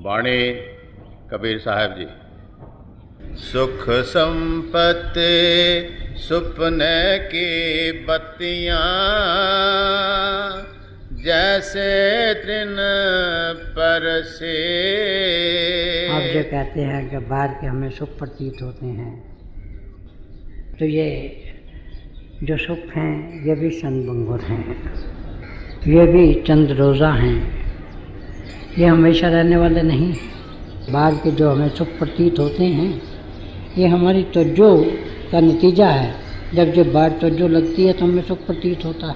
बाणी कबीर साहब जी। सुख संपत्ति सुपने की बत्तियां जैसे तृण पर से। आप जो कहते हैं कि बाहर के हमें सुख प्रतीत होते हैं, तो ये जो सुख हैं ये भी क्षणभंगुर हैं, ये भी चंद रोज़ा हैं, ये हमेशा रहने वाले नहीं। बाहर के जो हमें सुख प्रतीत होते हैं ये हमारी तवज्जो का नतीजा है। जब जब बाहर तवज्जो लगती है तो हमें सुख प्रतीत होता है,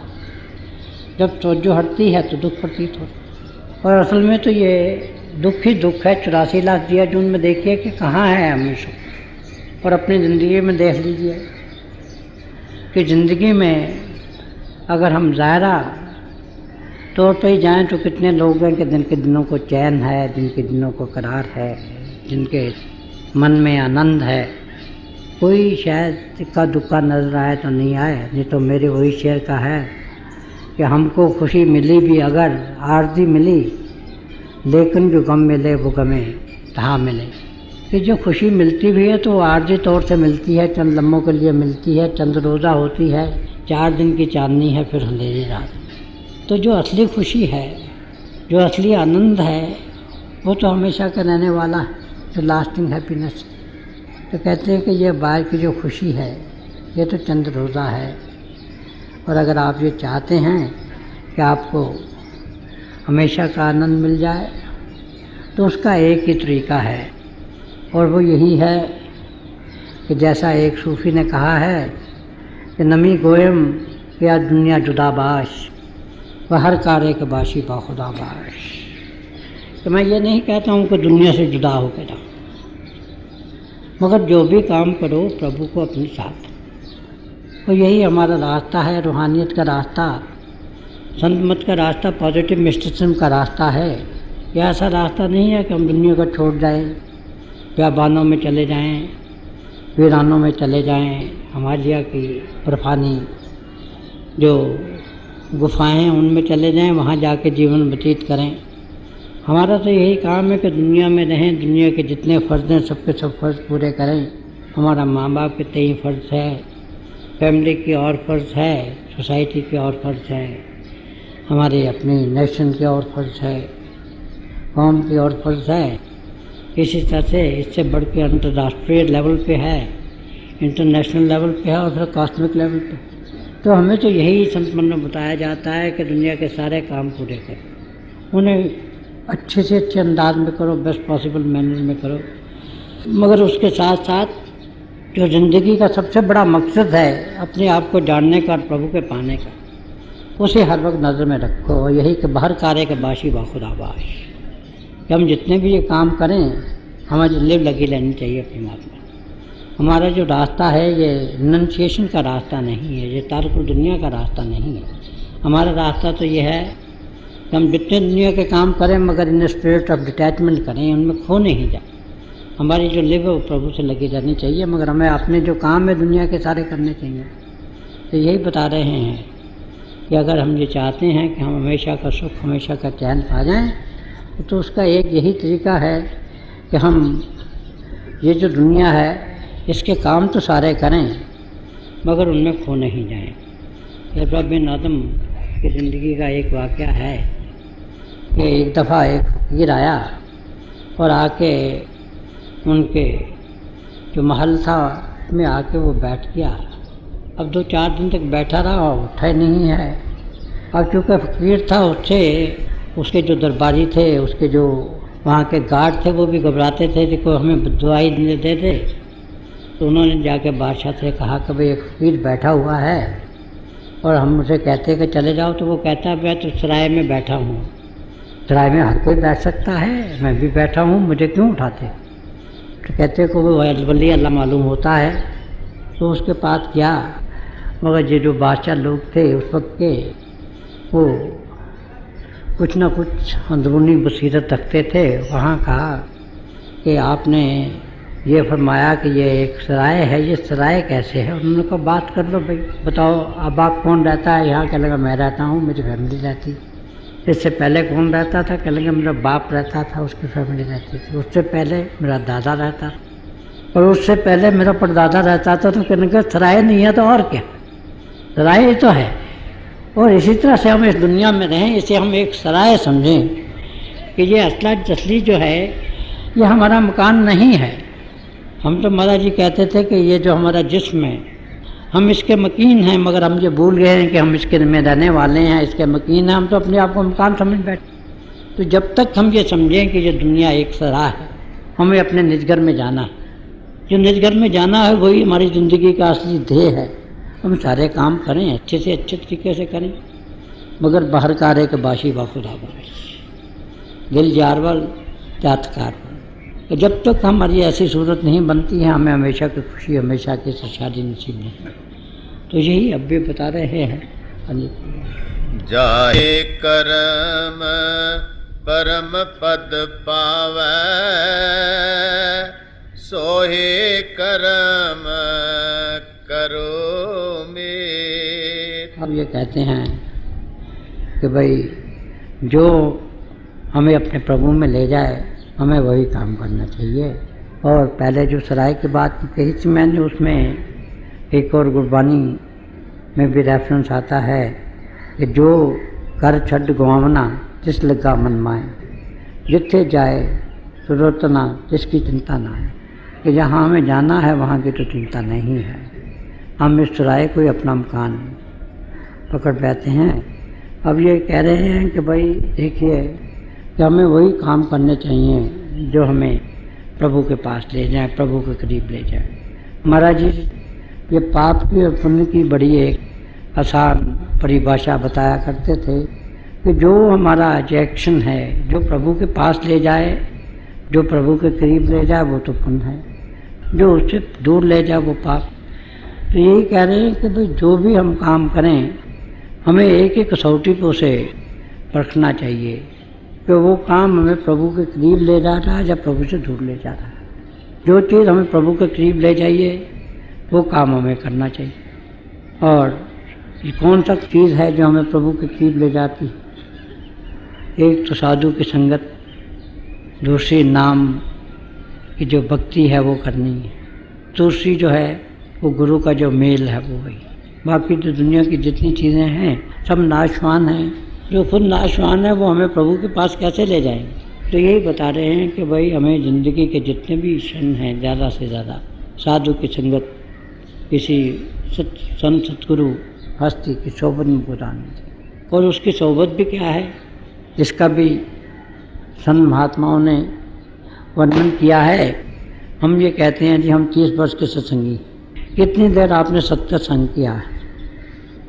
जब तवज्जो हटती है तो दुख प्रतीत होता है। और असल में तो ये दुख ही दुख है। 84 लाख दिया जून में देखिए कि कहाँ है हमें सुख। और अपनी ज़िंदगी में देख लीजिए कि ज़िंदगी में अगर हम ज़ायरा तौर पर ही जाएँ तो कितने लोग हैं कि जिनके दिनों को चैन है, जिनके दिनों को करार है, जिनके मन में आनंद है। कोई शायद इक्का दुक्का नज़र आए तो नहीं आए, नहीं तो मेरे वही शेर का है कि हमको खुशी मिली भी अगर आरज़ी मिली, लेकिन जो गम मिले वो गमे तहाँ मिले। कि जो खुशी मिलती भी है तो वो आरज़ी तौर से मिलती है, चंद लम्हों के लिए मिलती है, चंद रोज़ा होती है, 4 दिन की चांदनी है, फिर अंधेरी रात। तो जो असली खुशी है, जो असली आनंद है, वो तो हमेशा का रहने वाला है, जो लास्टिंग हैप्पीनेस। तो कहते हैं कि ये बाहर की जो खुशी है ये तो चंद रोज़ा है। और अगर आप ये चाहते हैं कि आपको हमेशा का आनंद मिल जाए तो उसका एक ही तरीका है, और वो यही है कि जैसा एक सूफ़ी ने कहा है कि नमी गोयम या दुनिया जुदाबाश व हर कार्य के बाशी बाखुदा बाश। तो मैं ये नहीं कहता हूँ कि दुनिया से जुदा हो के जाओ, मगर जो भी काम करो प्रभु को अपने साथ। तो यही हमारा रास्ता है, रूहानियत का रास्ता, संत मत का रास्ता, पॉजिटिव मिस्टिसिज्म का रास्ता है। यह ऐसा रास्ता नहीं है कि हम दुनिया को छोड़ जाएं, बियाबानों में चले जाएं, वीरानों में चले जाएं, हिमालय की बर्फानी जो गुफाएं हैं उनमें चले जाएं, वहाँ जाके जीवन व्यतीत करें। हमारा तो यही काम है कि दुनिया में रहें, दुनिया के जितने फ़र्ज़ हैं सबके सब फ़र्ज़ पूरे करें। हमारा माँ बाप के तय फ़र्ज़ है, फैमिली की और फ़र्ज़ है, सोसाइटी के और फ़र्ज़ है, हमारे अपनी नेशन के और फ़र्ज़ है, कौम की और फ़र्ज़ है। इसी तरह से इससे बढ़ के अंतर्राष्ट्रीय लेवल पे है, इंटरनेशनल लेवल पे है, और फिर कॉस्मिक लेवल पे। तो हमें तो यही संत मन में बताया जाता है कि दुनिया के सारे काम पूरे करो, उन्हें अच्छे से अच्छे अंदाज में करो, बेस्ट पॉसिबल मैनर में करो। मगर उसके साथ साथ जो ज़िंदगी का सबसे बड़ा मकसद है अपने आप को जानने का और प्रभु के पाने का, उसे हर वक्त नज़र में रखो। और यही कि बाहर कार्य के बाशी बाखुदाबाश, कि हम जितने भी ये काम करें हमें लिव लगी रहनी चाहिए अपनी बात में। हमारा जो रास्ता है ये रिनंसिएशन का रास्ता नहीं है, ये तारकुल दुनिया का रास्ता नहीं है। हमारा रास्ता तो ये है कि हम जितने दुनिया के काम करें मगर इन स्पिरिट ऑफ डिटैचमेंट करें, उनमें खो नहीं जाए। हमारी जो लिव है वो प्रभु से लगी रहनी चाहिए, मगर हमें अपने जो काम है दुनिया के सारे करने चाहिए। तो यही बता रहे हैं कि अगर हम ये चाहते हैं कि हम हमेशा का सुख, हमेशा का चैन पा जाएँ, तो उसका एक यही तरीका है कि हम ये जो दुनिया है इसके काम तो सारे करें मगर उनमें खो नहीं जाएं। इरफान बिन आदम की ज़िंदगी का एक वाक़या है कि एक दफ़ा एक फ़कीर आया और आके उनके जो महल था में आके वो बैठ गया। अब 2-4 दिन तक बैठा रहा, उठा ही नहीं है। अब चूँकि फ़कीर था, उससे उसके जो दरबारी थे, उसके जो वहाँ के गार्ड थे, वो भी घबराते थे कि कोई हमें दुआई दे दे। तो उन्होंने जाके बादशाह से कहा कि भाई एक फ़कीर बैठा हुआ है और हम उसे कहते हैं कि चले जाओ। तो वो कहता है मैं तो सराय में बैठा हूँ। सराय में हर कोई बैठ सकता है, मैं भी बैठा हूँ, मुझे क्यों उठाते? तो कहते को वो वली अल्लाह मालूम होता है। तो उसके पास गया, मगर ये जो बादशाह लोग थे उस वक्त के, वो कुछ ना कुछ अंदरूनी बसीरत रखते थे। वहाँ कहा कि आपने ये फरमाया कि ये एक सराय है, ये सराय कैसे है? उन्होंने कहा बात कर लो भाई, बताओ अब आप कौन रहता है यहाँ? क्या लगा मैं रहता हूँ, मेरी फैमिली रहती। इससे पहले कौन रहता था? कहेंगे मेरा बाप रहता था, उसकी फैमिली रहती थी। उससे पहले मेरा दादा रहता था, और उससे पहले मेरा परदादा रहता था। तो कहेंगे सराय नहीं है तो और क्या, सराय ही तो है। और इसी तरह से हम इस दुनिया में रहें, इसे हम एक सराय समझें कि ये असला असली जो है ये हमारा मकान नहीं है। हम तो महाराज जी कहते थे कि ये जो हमारा जिस्म है हम इसके मकीन हैं, मगर हम ये भूल गए हैं कि हम इसके में रहने वाले हैं, इसके मकीन हैं। हम तो अपने आप को मकान समझ बैठे। तो जब तक हम ये समझें कि ये दुनिया एक सराह है, हमें अपने निजगर में जाना है। जो निजगर में जाना है वही हमारी ज़िंदगी का असली ध्येय है। हम सारे काम करें, अच्छे से अच्छे तरीके से करें, मगर बाहर कारे के बाशी बाखुदा दिल जारवल त्यातकार। तो जब तक हमारी ऐसी सूरत नहीं बनती है, हमें हमेशा की खुशी, हमेशा की शादी नसीब नहीं। तो यही अब भी बता रहे हैं। जाहे करम परम पद पावै, सोहे करम करो मेर। अब ये कहते हैं कि भाई जो हमें अपने प्रभु में ले जाए हमें वही काम करना चाहिए। और पहले जो सराय की बात कही थी मैंने, उसमें एक और गुरबानी में भी रेफरेंस आता है कि जो कर छड़ गवावना जिस लगा मन माए, जिथे जाए सुरत ना जिसकी चिंता ना है। कि जहाँ हमें जाना है वहाँ की तो चिंता नहीं है। हम इस सराय को ही अपना मकान पकड़ बैठे हैं। अब ये कह रहे हैं कि भाई देखिए कि हमें वही काम करने चाहिए जो हमें प्रभु के पास ले जाए, प्रभु के करीब ले जाए। महाराज जी ये पाप की और पुण्य की बड़ी एक आसान परिभाषा बताया करते थे कि जो हमारा जो एक्शन है जो प्रभु के पास ले जाए, जो प्रभु के करीब ले जाए वो तो पुण्य है, जो उससे दूर ले जाए वो पाप। तो यही कह रहे हैं कि भाई जो भी हम काम करें हमें एक एक कसौटी पे उसे परखना चाहिए कि वो काम हमें प्रभु के करीब ले जा रहा है या प्रभु से दूर ले जा रहा है। जो चीज़ हमें प्रभु के करीब ले जाइए वो काम हमें करना चाहिए। और ये कौन सा चीज़ है जो हमें प्रभु के करीब ले जाती है? एक तो साधु की संगत, दूसरी नाम की जो भक्ति है वो करनी है, दूसरी जो है वो गुरु का जो मेल है वो वही। बाकी तो दुनिया की जितनी चीज़ें हैं सब नाशवान हैं। जो खुद नाशवान है वो हमें प्रभु के पास कैसे ले जाएंगे? तो यही बता रहे हैं कि भाई हमें ज़िंदगी के जितने भी क्षण हैं ज़्यादा से ज़्यादा साधु की संगत, किसी संत सतगुरु हस्ती की सोबत में गुजारनी चाहिए। और उसकी सोबत भी क्या है इसका भी संत महात्माओं ने वर्णन किया है। हम ये कहते हैं जी हम 30 वर्ष के सत्संगी, कितनी देर आपने सत्य संग किया है?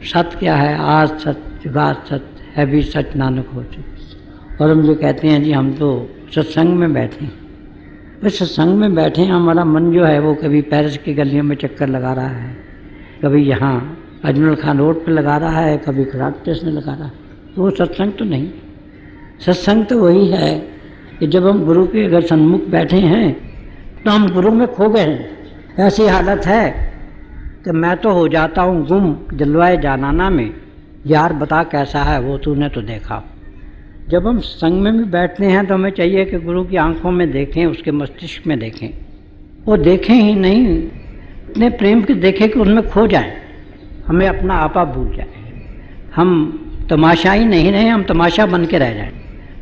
सत्य क्या है? आज सत्य, जुगात सत्य है भी सच, नानक हो चुके। और हम ये कहते हैं जी हम तो सत्संग में बैठे हैं। बस सत्संग में बैठे हैं, हमारा मन जो है वो कभी पेरिस की गलियों में चक्कर लगा रहा है, कभी यहाँ अजमल खान रोड पे लगा रहा है, कभी खराब स्टेशन में लगा रहा है। तो वो सत्संग तो नहीं। सत्संग तो वही है कि जब हम गुरु के अगर सन्मुख बैठे हैं तो हम गुरु में खो गए हैं। ऐसी हालत है कि मैं तो हो जाता हूँ गुम जलवाए जानाना में, यार बता कैसा है वो तूने तो देखा। जब हम संग में भी बैठते हैं तो हमें चाहिए कि गुरु की आंखों में देखें, उसके मस्तिष्क में देखें। वो देखें ही नहीं, इतने प्रेम के देखें कि उनमें खो जाएं, हमें अपना आपा भूल जाए। हम तमाशा ही नहीं रहे, हम तमाशा बन के रह जाएं।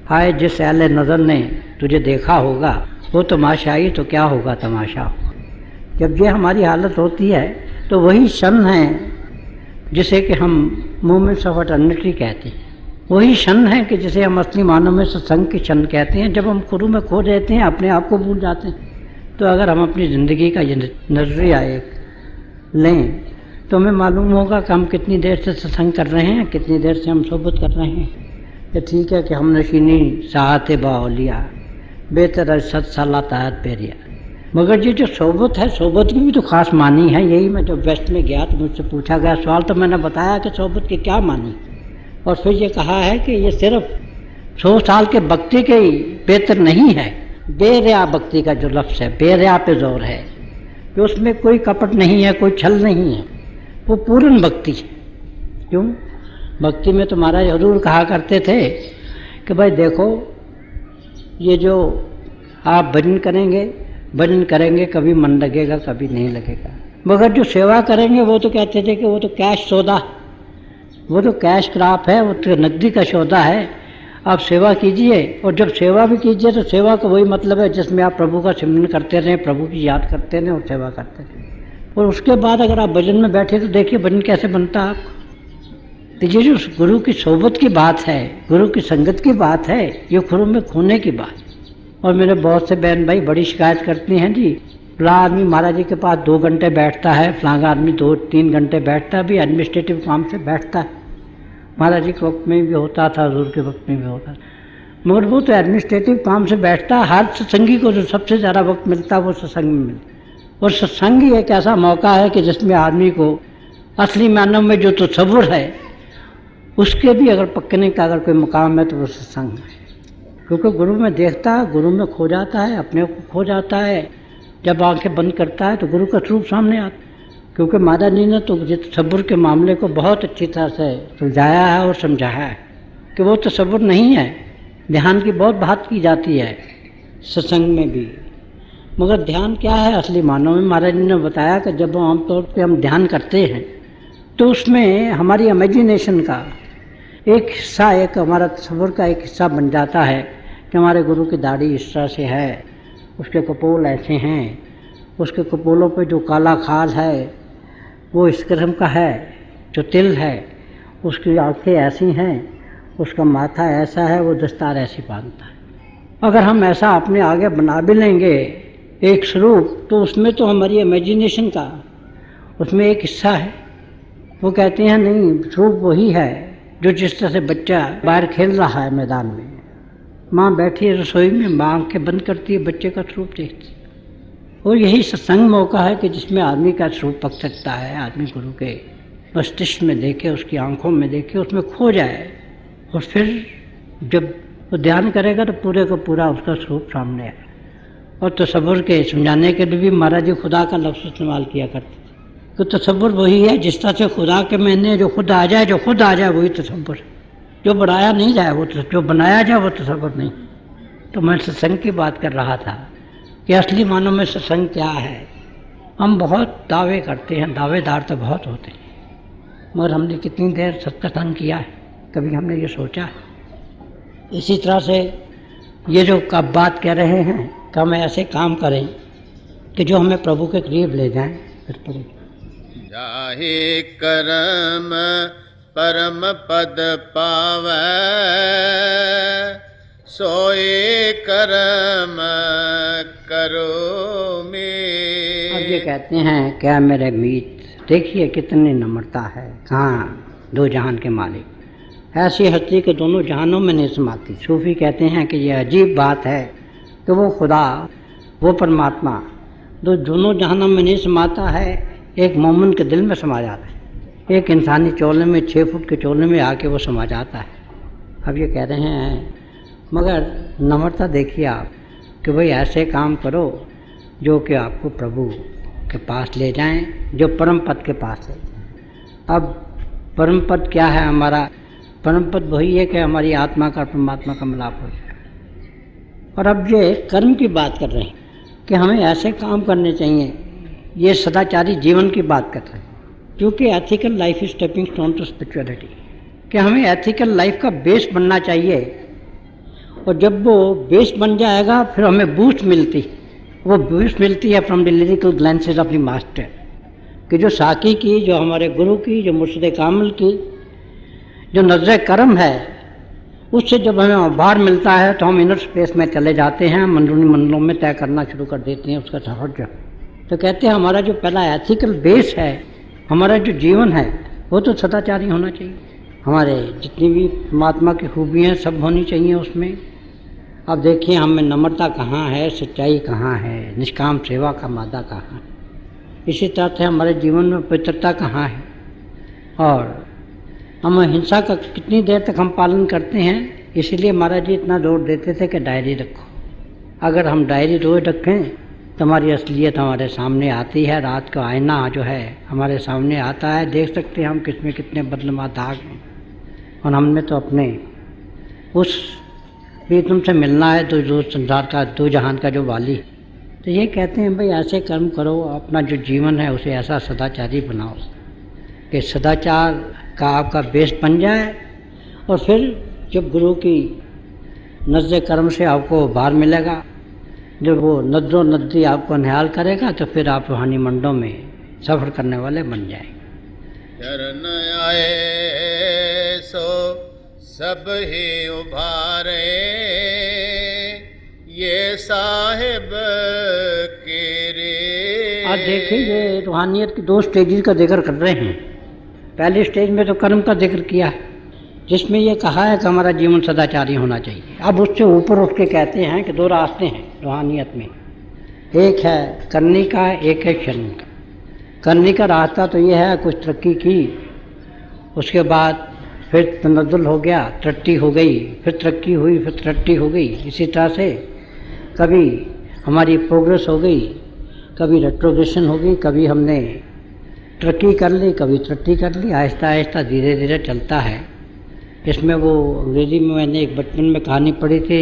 हाय जिस ऐले नज़र ने तुझे देखा होगा वो तमाशाई तो क्या होगा तमाशा होगा। जब ये हमारी हालत होती है तो वही क्षण है जिसे कि हम मोमेंट्स ऑफ एटर्निटी कहते हैं। वही क्षण है कि जिसे हम असली मानव में सत्संग के क्षण कहते हैं। जब हम गुरु में खो देते हैं, अपने आप को भूल जाते हैं। तो अगर हम अपनी ज़िंदगी का ये नजरिया एक लें तो हमें मालूम होगा कि हम कितनी देर से सत्संग कर रहे हैं, कितनी देर से हम सोबत कर रहे हैं। कि ठीक है कि हम नशीनी साहत बाउलिया बेहतर सत साला तायत पेरिया, मगर ये जो सोबत है, सोबत की भी तो खास मानी है। यही मैं जब वेस्ट में गया तो मुझसे पूछा गया सवाल, तो मैंने बताया कि सोबत की क्या मानी। और फिर ये कहा है कि ये सिर्फ 100 साल के भक्ति के ही बेहतर नहीं है। बेरिया भक्ति का जो लफ्ज़ है, बेरिया पे जोर है कि उसमें कोई कपट नहीं है, कोई छल नहीं है, वो पूर्ण भक्ति है। क्यों? भक्ति में तो महाराज हजूर कहा करते थे कि भाई देखो, ये जो आप भजन करेंगे, कभी मन लगेगा, कभी नहीं लगेगा। मगर जो सेवा करेंगे वो तो कहते थे कि वो तो कैश सौदा, वो तो कैश क्रॉप है, वो तो नकदी का सौदा है। आप सेवा कीजिए, और जब सेवा भी कीजिए तो सेवा का वही मतलब है जिसमें आप प्रभु का सिमरन करते रहें, प्रभु की याद करते रहें और सेवा करते रहें। और उसके बाद अगर आप भजन में बैठे तो देखिए भजन कैसे बनता है आपको। तो ये जो गुरु की सोबत की बात है, गुरु की संगत की बात है, ये गुरु में खोने की बात। और मेरे बहुत से बहन भाई बड़ी शिकायत करती हैं, जी फला आदमी महाराज जी के पास 2 घंटे बैठता है, फलांगा आदमी 2-3 घंटे बैठता है, भी एडमिनिस्ट्रेटिव काम से बैठता है। महाराज जी के वक्त में भी होता था, हजूर के वक्त में भी होता था, मगर वो तो एडमिनिस्ट्रेटिव काम से बैठता है। हर सत्संगी को जो सबसे ज़्यादा वक्त मिलता है वो सत्संग में मिलता है। और सत्संग ही एक ऐसा मौका है कि जिसमें आदमी को असली मानव में जो तसव्वुर है उसके भी अगर पकने का अगर कोई मुकाम है तो वो सत्संग है। क्योंकि गुरु में देखता है, गुरु में खो जाता है, अपने को खो जाता है। जब आंखें बंद करता है तो गुरु का स्वरूप सामने आता है। क्योंकि महाराज जी ने तो तसव्वुर के मामले को बहुत अच्छी तरह से सुलझाया है और समझाया है कि वो तसव्वुर नहीं है। ध्यान की बहुत बात की जाती है सत्संग में भी, मगर ध्यान क्या है असली मानव में। महाराज जी ने बताया कि जब आमतौर पे हम ध्यान करते हैं तो उसमें हमारी इमेजिनेशन का एक हिस्सा, एक हमारा तसव्वुर का एक हिस्सा बन जाता है कि हमारे गुरु की दाढ़ी इस तरह से है, उसके कपोल ऐसे हैं, उसके कपोलों पे जो काला खाल है वो इस किस्म का है, जो तिल है, उसकी आँखें ऐसी हैं, उसका माथा ऐसा है, वो दस्तार ऐसी बांधता है। अगर हम ऐसा अपने आगे बना भी लेंगे एक स्वरूप, तो उसमें तो हमारी इमेजिनेशन का उसमें एक हिस्सा है। वो कहते हैं नहीं, स्वरूप वही है जो जिस तरह से बच्चा बाहर खेल रहा है मैदान में, माँ बैठी है रसोई में, माँ आँखें बंद करती है, बच्चे का स्वरूप देखती है। और यही सत्संग मौका है कि जिसमें आदमी का स्वरूप पक सकता है। आदमी गुरु के मस्तिष्क में देखे, उसकी आंखों में देखे, उसमें खो जाए, और फिर जब वो ध्यान करेगा तो पूरे का पूरा उसका स्वरूप सामने आए। और तसव्वुर के समझाने के लिए भी महाराज जी खुदा का लफ्ज़ इस्तेमाल किया करते थे। तो तसव्वुर वही है जिस तरह से खुदा के मैंने जो खुद आ जाए, जो खुद आ जाए वही तसव्वुर है। जो बनाया नहीं जाए वो, जो बनाया जाए वो तसव्वुर नहीं। तो मैं सत्संग की बात कर रहा था कि असली मानव में सत्संग क्या है। हम बहुत दावे करते हैं, दावेदार तो बहुत होते हैं, मगर हमने कितनी देर सत्संग किया है, कभी हमने ये सोचा है? इसी तरह से ये जो कब बात कह रहे हैं कि हम ऐसे काम करें कि जो हमें प्रभु के करीब ले जाएं, जाहे करम परम पद पावै, सोए करम करो में। अब ये कहते हैं क्या मेरे मीत, देखिए कितनी नम्रता है, कहाँ दो जहान के मालिक, ऐसी हस्ती के दोनों जहानों में नहीं समाती। सूफी कहते हैं कि यह अजीब बात है कि वो खुदा, वो परमात्मा दोनों जहानों में नहीं समाता है, एक मोमिन के दिल में समा जाता है। एक इंसानी चोले में, 6 फुट के चोले में आके वो समा जाता है। अब ये कह रहे हैं मगर नम्रता देखिए आप कि भाई ऐसे काम करो जो कि आपको प्रभु के पास ले जाएं, जो परम पद के पास ले जाएं। अब परम पद क्या है हमारा? परम पद वही है कि हमारी आत्मा का परमात्मा का मिलाप हो जाए। और अब ये कर्म की बात कर रहे हैं कि हमें ऐसे काम करने चाहिए, ये सदाचारी जीवन की बात कर रहे हैं, क्योंकि ethical life is stepping stone to spirituality, कि हमें एथिकल लाइफ का बेस बनना चाहिए। और जब वो बेस बन जाएगा फिर हमें बूस्ट मिलती, वो बूस्ट मिलती है from the lyrical glances of the master, कि जो साकी की, जो हमारे गुरु की, जो मुर्शिद कामिल की जो नजर करम है, उससे जब हमें आभार मिलता है तो हम इनर स्पेस में चले जाते हैं, मंडलों मंडलों में तय करना शुरू कर देते हैं उसका सफर। तो कहते हैं हमारा जो पहला एथिकल बेस है, हमारा जो जीवन है, वो तो सदाचारी होना चाहिए। हमारे जितनी भी परमात्मा की खूबियाँ सब होनी चाहिए उसमें। अब देखिए हमें नम्रता कहाँ है, सच्चाई कहाँ है, निष्काम सेवा का मादा कहाँ है। इसी तरह से हमारे जीवन में पवित्रता कहाँ है, और हम हिंसा का कितनी देर तक हम पालन करते हैं। इसीलिए महाराज जी इतना जोर देते थे कि डायरी रखो। अगर हम डायरी रोज रखें तो हमारी असलियत हमारे सामने आती है। रात का आईना जो है हमारे सामने आता है, देख सकते हैं हम किसमें कितने बदलमा दाग हैं। और हमने तो अपने उस भी तुमसे मिलना है तो जो संसार का, दो जहान का जो वाली। तो ये कहते हैं भाई ऐसे कर्म करो, अपना जो जीवन है उसे ऐसा सदाचारी बनाओ कि सदाचार का आपका बेस बन जाए, और फिर जब गुरु की नज़्ज़े कर्म से आपको उभार मिलेगा, जब वो नद्रों नदी आपको निहाल करेगा, तो फिर आप रूहानी मंडों में सफ़र करने वाले बन जाएंगे। चरण आए सो सब ही उभारे, ये साहिब के रे। आज देखिए ये रूहानियत की दो स्टेजेस का जिक्र कर रहे हैं। पहली स्टेज में तो कर्म का जिक्र किया है, जिसमें ये कहा है कि हमारा जीवन सदाचारी होना चाहिए। अब उससे ऊपर उठ के कहते हैं कि दो रास्ते हैं रूहानियत में, एक है करने का, एक है शरण का। करने का रास्ता तो ये है कुछ तरक्की की, उसके बाद फिर तनद्दुल हो गया, तरक्की हो गई, फिर तरक्की हुई, फिर तरक्की हो गई। इसी तरह से कभी हमारी प्रोग्रेस हो गई, कभी रेट्रोग्रेशन हो गई, कभी हमने तरक्की कर ली, कभी तरक्की कर ली। आहिस्ता आहिस्ता धीरे धीरे चलता है। इसमें वो अंग्रेज़ी में मैंने एक बचपन में कहानी पढ़ी थी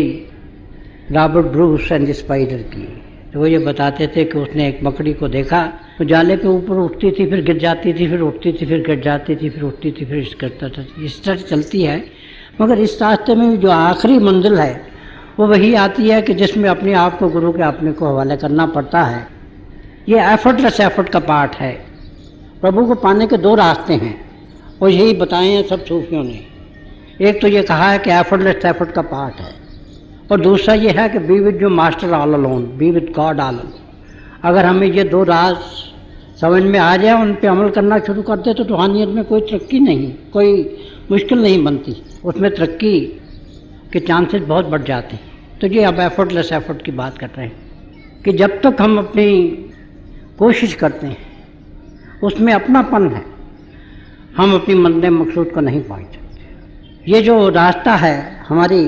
Robert Bruce and the spider की। तो वो ये बताते थे कि उसने एक मकड़ी को देखा, तो जाले के ऊपर उठती थी, फिर गिर जाती थी, फिर उठती थी, फिर गिर जाती थी, फिर उठती थी, फिर करता था। इस तरह चलती है, मगर इस रास्ते में जो आखिरी मंजिल है वो वही आती है कि जिसमें अपने आप को गुरु के अपने को हवाले करना पड़ता है। ये एफर्टलेस एफर्ट का पार्ट है। प्रभु को पाने के दो रास्ते हैं और यही बताए हैं सब सूफियों ने। एक तो ये कहा है कि एफर्टलेस एफर्ट का पार्ट है, और दूसरा ये है कि बी विद जो master all alone, be with God all alone. अगर हमें ये दो राज समझ में आ जाए, उन पे अमल करना शुरू कर दे, तो रूहानियत में कोई तरक्की नहीं, कोई मुश्किल नहीं बनती, उसमें तरक्की के चांसेस बहुत बढ़ जाते हैं। तो ये अब एफर्टलेस एफर्ट की बात कर रहे हैं कि जब तक हम अपनी कोशिश करते हैं, उसमें अपनापन है, हम अपनी मंज़िल मकसूद को नहीं पहुँच सकते। ये जो रास्ता है हमारी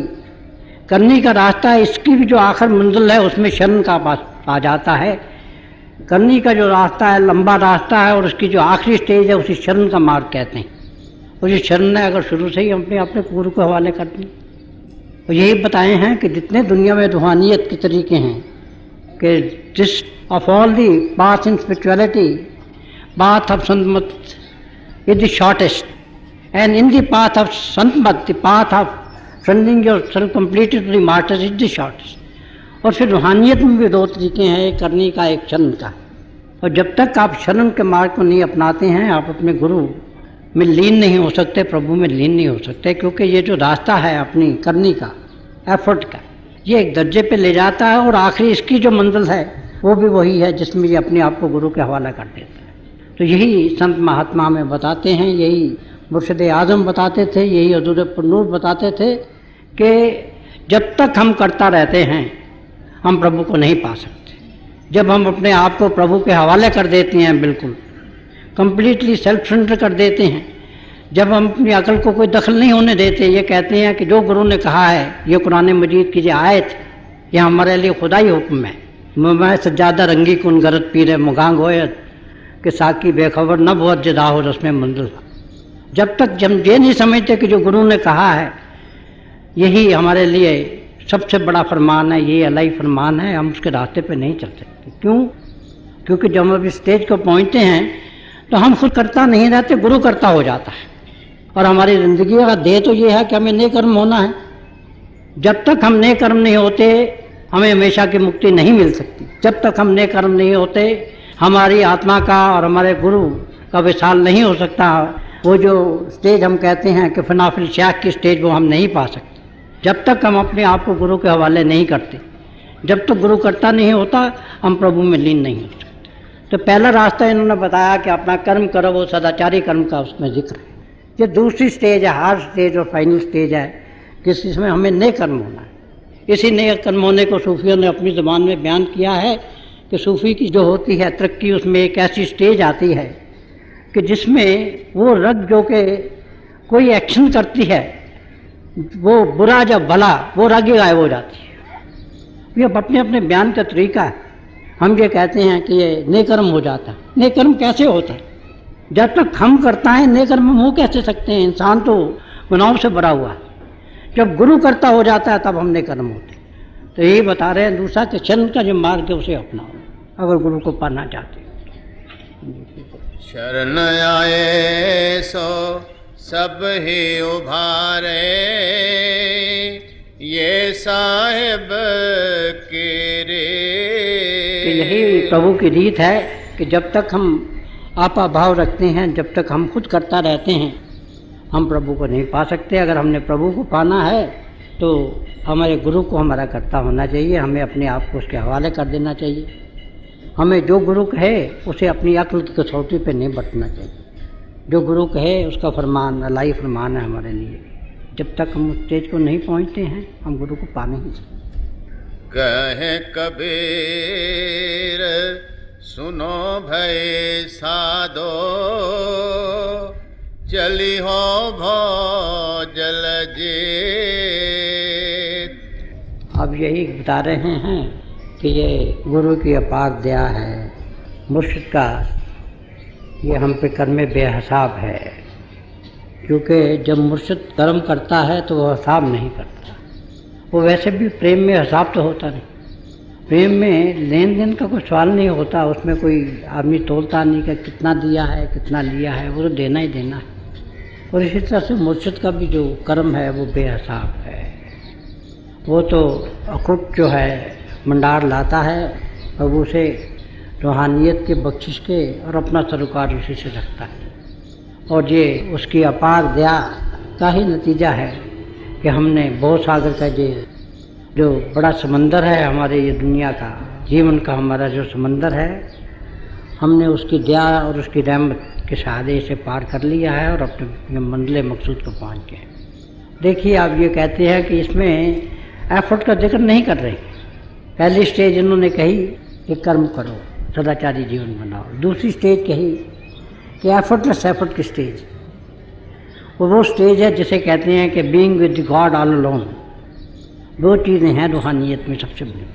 करने का रास्ता है, इसकी भी जो आखिर मंजिल है उसमें शरण का पास आ जाता है। करने का जो रास्ता है लंबा रास्ता है, और उसकी जो आखिरी स्टेज है उसे शरण का मार्ग कहते हैं। और ये शरण है अगर शुरू से ही अपने गुरु के हवाले कर दें। और यही बताए हैं कि जितने दुनिया में रूहानियत के तरीके हैं, कि this of all the path in spirituality, path of Santmat is the shortest, and in the path of Santmat the path of surrendering yourself completely to the master is the shortest. और फिर रूहानियत में भी दो तरीके हैं, एक करने का, एक शरण का। और जब तक आप शरण के मार्ग को नहीं अपनाते हैं, आप अपने गुरु में लीन नहीं हो सकते, प्रभु में लीन नहीं हो सकते। क्योंकि ये जो रास्ता है अपनी करने का, एफर्ट का, ये एक दर्जे पे ले जाता है, और आखिरी इसकी जो मंजिल है वो भी वही है जिसमें ये अपने आप को गुरु के हवाला कर देता है। तो यही संत महात्मा में बताते हैं, यही मुर्शिद आज़म बताते थे, यही हज़ूर पुरनूर बताते थे कि जब तक हम करता रहते हैं हम प्रभु को नहीं पा सकते। जब हम अपने आप को प्रभु के हवाले कर देते हैं, बिल्कुल कंप्लीटली सेल्फ सरेंडर कर देते हैं, जब हम अपनी अकल को कोई दखल नहीं होने देते, ये कहते हैं कि जो गुरु ने कहा है, ये कुरान मजीद की जो आयत, ये हमारे लिए खुदाई हुक्म है। मैं सज्जादा रंगी कुन गरत पीरे मुगांग होयत कि साकी बेखबर न बहुत जदा हो रस्म मंजिल। जब तक हम ये नहीं समझते कि जो गुरु ने कहा है यही हमारे लिए सबसे बड़ा फरमान है, ये अलाई फरमान है, हम उसके रास्ते पे नहीं चल सकते। क्यों? क्योंकि जब हम अभी स्टेज को पहुंचते हैं तो हम खुद करता नहीं रहते, गुरु करता हो जाता है। और हमारी ज़िंदगी का ध्येय तो ये है कि हमें नेक कर्म होना है। जब तक हम नेक कर्म नहीं होते हमें हमेशा की मुक्ति नहीं मिल सकती। जब तक हम नेक कर्म नहीं होते हमारी आत्मा का और हमारे गुरु का विशाल नहीं हो सकता। वो जो स्टेज हम कहते हैं कि फनाफिल शाख की स्टेज, वो हम नहीं पा सकते जब तक हम अपने आप को गुरु के हवाले नहीं करते। जब तक गुरु करता नहीं होता हम प्रभु में लीन नहीं हो सकते। तो पहला रास्ता इन्होंने बताया कि अपना कर्म करो, वो सदाचारी कर्म का उसमें जिक्र है। ये दूसरी स्टेज है, हार्ड स्टेज और फाइनल स्टेज है कि इसमें हमें नेक कर्म होना है। इसी नेक कर्म होने को सूफियों ने अपनी ज़बान में बयान किया है कि सूफी की जो होती है तरक्की, उसमें एक ऐसी स्टेज आती है कि जिसमें वो रग जो कि कोई एक्शन करती है, वो बुरा जब भला, वो रग ही गायब हो जाती है। ये अपने अपने बयान का तरीका है। हम ये कहते हैं कि ये नेकर्म हो जाता है। नेकर्म कैसे होता है? जब तक हम करता है नेकर्म हम हो कैसे सकते हैं? इंसान तो गुनाहों से भरा हुआ है। जब गुरु करता हो जाता है तब हमने कर्म होते। तो यही बता रहे हैं दूसरा कि चंद का जो मार्ग है उसे अपनाओ अगर गुरु को पाना चाहते हो। शरण आए सो सब ही उभारे, ये साहिब के रे। कि यही प्रभु की रीत है कि जब तक हम आपा भाव रखते हैं, जब तक हम खुद करता रहते हैं, हम प्रभु को नहीं पा सकते। अगर हमने प्रभु को पाना है तो हमारे गुरु को हमारा कर्ता होना चाहिए, हमें अपने आप को उसके हवाले कर देना चाहिए। हमें जो गुरु कहे उसे अपनी अक्ल की कसौटी पे नहीं बरतना चाहिए। जो गुरु कहे उसका फरमान अल्लाही फरमान है हमारे लिए। जब तक हम उस स्टेज को नहीं पहुंचते हैं हम गुरु को पा नहीं सकते। कहे कबीर सुनो भय साधो, चली हो भो जल जीत। अब यही बता रहे हैं कि ये गुरु की अपार दया है, मुर्शिद का ये हम पे कर्म बेहिसाब है। क्योंकि जब मुर्शिद कर्म करता है तो वह हिसाब नहीं करता। वो वैसे भी प्रेम में हिसाब तो होता नहीं। प्रेम में लेन देन का कोई सवाल नहीं होता, उसमें कोई आदमी तोलता नहीं कि कितना दिया है कितना लिया है, वो तो देना ही देना है। और इसी तरह से मुर्शिद का भी जो कर्म है वो बेहिसाब है। वो तो अखुट जो है मंडार लाता है और उसे रूहानियत के बख्शिश के और अपना सरोकार उसी से रखता है। और ये उसकी अपार दया का ही नतीजा है कि हमने बहुत सागर का जो बड़ा समंदर है हमारे ये दुनिया का जीवन का हमारा जो समंदर है, हमने उसकी दया और उसकी रहमत के सहारे से पार कर लिया है और अपने मंजिल मकसूद को पहुँच गए। देखिए आप ये कहते हैं कि इसमें एफर्ट का जिक्र नहीं कर रहे। पहली स्टेज इन्होंने कही कि कर्म करो, सदाचारी जीवन बनाओ। दूसरी स्टेज कही कि एफर्टलेस एफर्ट की स्टेज, वो स्टेज है जिसे कहते हैं कि being with God all alone. दो चीज़ें हैं रूहानियत में सबसे बड़ी,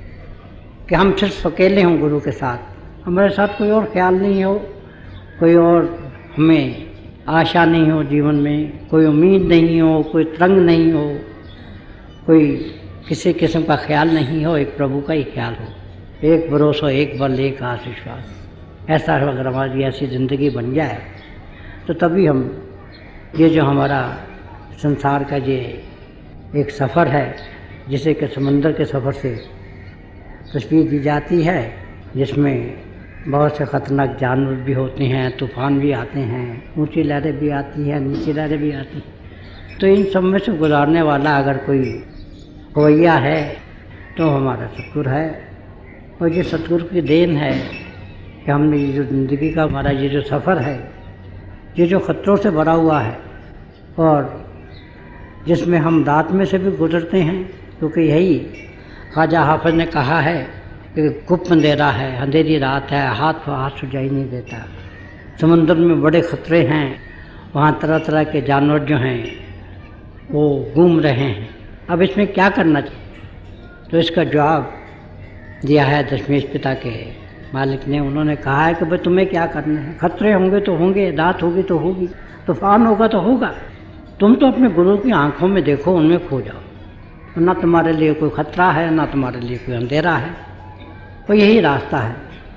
कि हम सिर्फ अकेले हों गुरु के साथ, हमारे साथ कोई और ख्याल नहीं हो, कोई और हमें आशा नहीं हो जीवन में, कोई उम्मीद नहीं हो, कोई तरंग नहीं हो, कोई किसी किस्म का ख्याल नहीं हो, एक प्रभु का ही ख्याल हो। एक भरोसा, एक बल, एक आस विश्वास। ऐसा अगर हमारी ऐसी ज़िंदगी बन जाए तो तभी हम ये जो हमारा संसार का ये एक सफ़र है जिसे कि समंदर के सफ़र से तस्वीर दी जाती है, जिसमें बहुत से ख़तरनाक जानवर भी होते हैं, तूफ़ान भी आते हैं, ऊंची लहरें भी आती हैं, नीची लहरें भी आती हैं। तो इन सब में से गुजारने वाला अगर कोई खवैया है तो हमारा सतगुरु है। और ये सतगुरु की देन है कि हमने ये जो ज़िंदगी का हमारा ये जो सफ़र है, ये जो ख़तरों से भरा हुआ है और जिसमें हम रात में से भी गुजरते हैं, क्योंकि यही ख्वाजा हाफिज़ ने कहा है कि गुप्त अंधेरा है, अंधेरी रात है, हाथ सुझाई नहीं देता। समंदर में बड़े ख़तरे हैं, वहाँ तरह तरह के जानवर जो हैं वो घूम रहे हैं। अब इसमें क्या करना चाहिए? तो इसका जवाब दिया है दशमेश पिता के मालिक ने। उन्होंने कहा है कि भाई तुम्हें क्या करना है, खतरे होंगे तो होंगे, रात होगी तो होगी, तूफान होगा तो होगा, तुम तो अपने गुरु की आंखों में देखो, उनमें खो जाओ। ना तुम्हारे लिए कोई खतरा है, ना तुम्हारे लिए कोई अंधेरा है। तो यही रास्ता है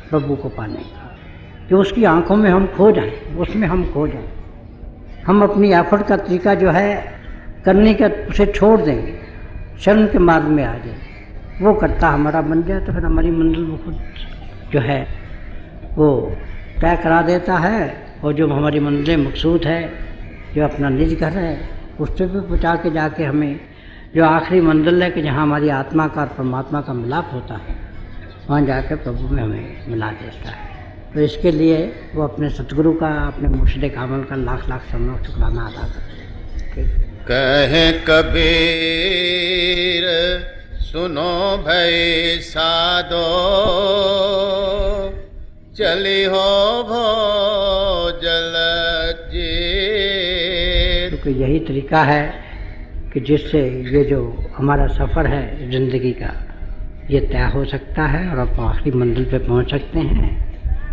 प्रभु को पाने का, कि उसकी आंखों में हम खो जाएं, उसमें हम खो जाएं। हम अपनी एफर्ट का तरीका जो है करने का उसे छोड़ देंगे, शरण के मार्ग में आ जाए, वो करता हमारा बन जाए तो फिर हमारी मंजिल वो खुद जो है वो तय करा देता है। और जो हमारी मंजिल मकसूद है, जो अपना निज घर है, उससे भी पहुँचा के जाके हमें जो आखिरी मंजिल है कि जहाँ हमारी आत्मा का और परमात्मा का मिलाप होता है, वहाँ जाकर प्रभु में हमें मिला देता है। तो इसके लिए वो अपने सतगुरु का, अपने मुर्शिद कामिल का लाख लाख शुक्राना अदा करते हैं। कहे कबीर सुनो भई साधो, चली हो भो जल जीत। क्योंकि यही तरीका है कि जिससे ये जो हमारा सफ़र है ज़िंदगी का, ये तय हो सकता है और आप आखिरी मंजिल पे पहुंच सकते हैं,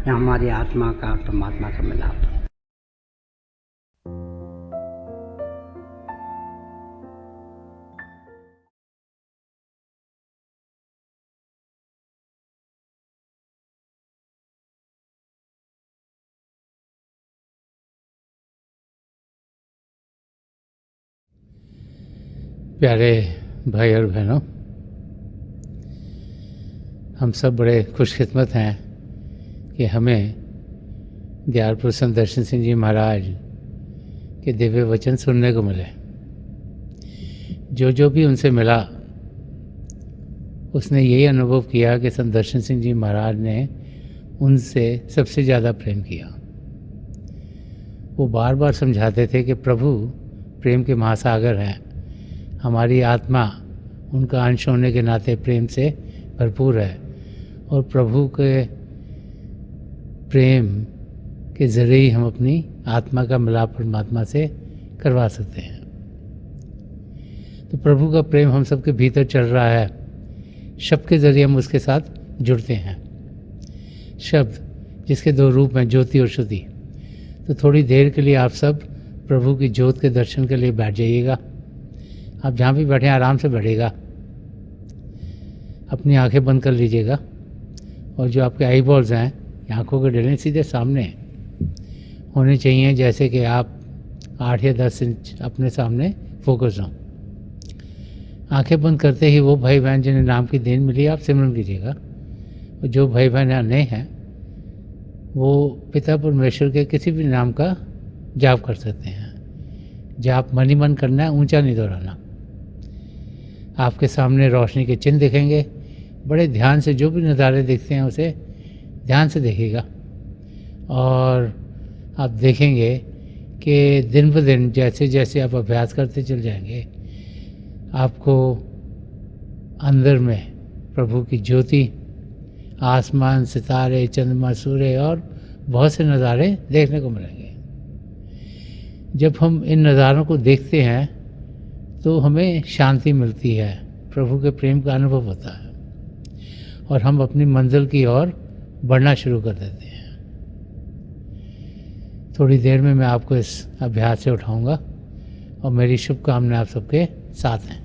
जहाँ हमारी आत्मा का और परमात्मा का मिलाप। प्यारे भाई और बहनों, हम सब बड़े खुशकिस्मत हैं कि हमें दयाल संत दर्शन सिंह जी महाराज के दिव्य वचन सुनने को मिले। जो भी उनसे मिला उसने यही अनुभव किया कि संत दर्शन सिंह जी महाराज ने उनसे सबसे ज़्यादा प्रेम किया। वो बार बार समझाते थे कि प्रभु प्रेम के महासागर हैं, हमारी आत्मा उनका अंश होने के नाते प्रेम से भरपूर है और प्रभु के प्रेम के ज़रिए ही हम अपनी आत्मा का मिलाप परमात्मा से करवा सकते हैं। तो प्रभु का प्रेम हम सबके भीतर चल रहा है, शब्द के ज़रिए हम उसके साथ जुड़ते हैं। शब्द जिसके दो रूप हैं, ज्योति और श्रुति। तो थोड़ी देर के लिए आप सब प्रभु की ज्योत के दर्शन के लिए बैठ जाइएगा। आप जहाँ भी बैठे आराम से बैठेगा, अपनी आंखें बंद कर लीजिएगा और जो आपके आई बॉल्स हैं आँखों के डले सीधे सामने होने चाहिए, जैसे कि आप 8 या 10 इंच अपने सामने फोकस हों। आंखें बंद करते ही वो भाई बहन जिन्हें नाम की देन मिली आप सिमरन कीजिएगा, और जो भाई बहन यहाँ नए हैं वो पिता परमेश्वर के किसी भी नाम का जाप कर सकते हैं। जाप मन ही मन करना है, ऊंचा नहीं दोहराना। आपके सामने रोशनी के चिन्ह दिखेंगे, बड़े ध्यान से जो भी नज़ारे दिखते हैं उसे ध्यान से देखिएगा और आप देखेंगे कि दिन ब दिन जैसे जैसे आप अभ्यास करते चल जाएंगे, आपको अंदर में प्रभु की ज्योति, आसमान, सितारे, चंद्रमा, सूर्य और बहुत से नज़ारे देखने को मिलेंगे। जब हम इन नज़ारों को देखते हैं तो हमें शांति मिलती है, प्रभु के प्रेम का अनुभव होता है और हम अपनी मंजिल की ओर बढ़ना शुरू कर देते हैं। थोड़ी देर में मैं आपको इस अभ्यास से उठाऊंगा और मेरी शुभकामनाएं आप सबके साथ हैं।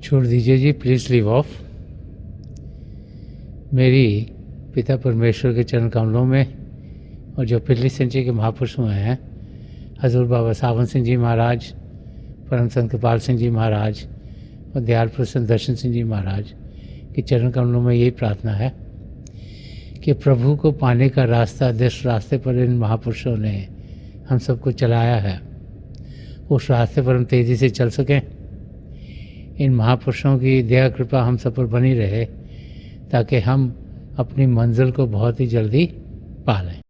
छोड़ दीजिए जी, प्लीज़ लीव ऑफ। मेरी पिता परमेश्वर के चरण कमलों में और जो पिछली संचय के महापुरुष हुए हैं, हजूर बाबा सावन सिंह जी महाराज, परम संत कृपाल सिंह जी महाराज और दयाल प्रसन्न दर्शन सिंह जी महाराज के चरण कमलों में यही प्रार्थना है कि प्रभु को पाने का रास्ता, जिस रास्ते पर इन महापुरुषों ने हम सबको चलाया है, उस रास्ते पर हम तेज़ी से चल सकें। इन महापुरुषों की दया कृपा हम सब पर बनी रहे ताकि हम अपनी मंजिल को बहुत ही जल्दी पा लें।